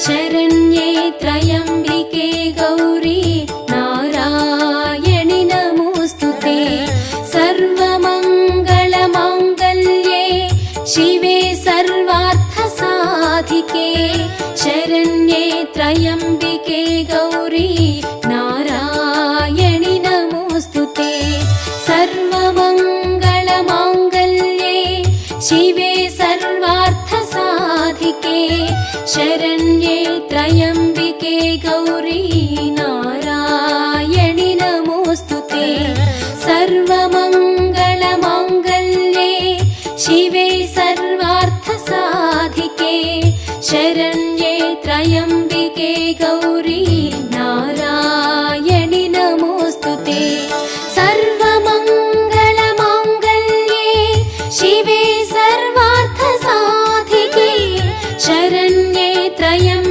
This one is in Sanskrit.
शरण्ये त्र्यम्बिके गौरी नारायणि नमोऽस्तुते। सर्वमङ्गलमाङ्गल्ये शिवे सर्वार्थसाधिके शरण्ये त्र्यम्बिके गौरी नारायणि नमोऽस्तुते। सर्वमङ्गलमाङ्गल्ये शिवे सर्वार्थसाधिके शरण्ये त्र्यम्बिके गौरी नारायणि नमोऽस्तुते। सर्वमङ्गलमाङ्गल्ये शिवे सर्वार्थसाधिके शरण्ये त्र्यम्बिके गौरी नारायणि नमोऽस्तुते। सर्वमङ्गलमाङ्गल्ये शिवे सर्वार्थसाधिके शरण्ये त्र्यम्बिके